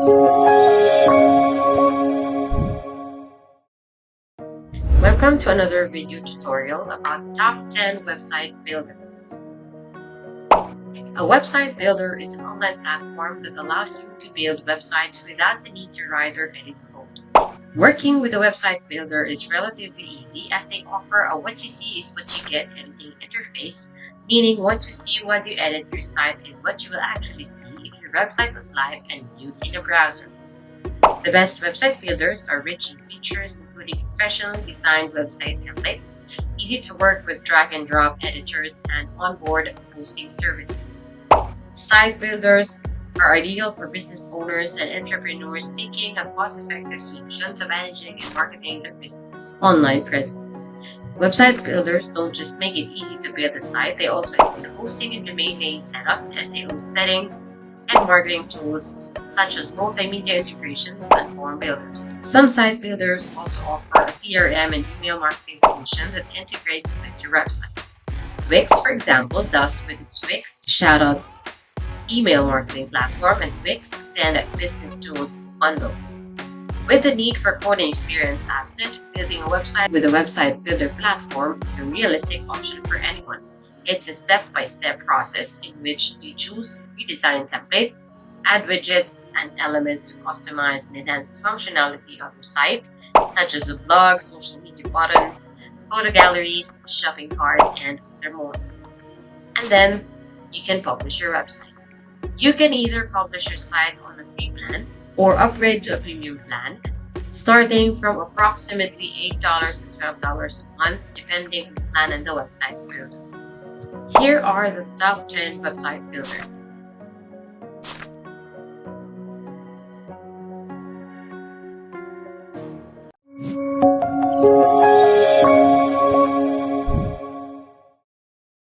Welcome to another video tutorial about top 10 website builders. A website builder is an online platform that allows you to build websites without the need to write or edit code. Working with a website builder is relatively easy as they offer a what you see is what you get editing interface, meaning what you see while you edit your site is what you will actually see if your website was live and viewed in a browser. The best website builders are rich in features including professionally designed website templates, easy to work with drag and drop editors, and onboard hosting services. Site builders are ideal for business owners and entrepreneurs seeking a cost-effective solution to managing and marketing their business's online presence. Website builders don't just make it easy to build a site, they also include hosting and domain name setup, SEO settings, and marketing tools such as multimedia integrations and form builders. Some site builders also offer a CRM and email marketing solution that integrates with your website. Wix, for example, does with its Wix Shoutouts email marketing platform and Wix Send Business Tools bundle. With the need for coding experience absent, building a website with a website builder platform is a realistic option for anyone. It's a step-by-step process in which you choose a pre-designed template, add widgets and elements to customize and enhance the functionality of your site, such as a blog, social media buttons, photo galleries, shopping cart, and more. And then you can publish your website. You can either publish your site on a free plan or upgrade to a premium plan, starting from approximately $8 to $12 a month, depending on the plan and the website builder. Here are the top 10 website builders.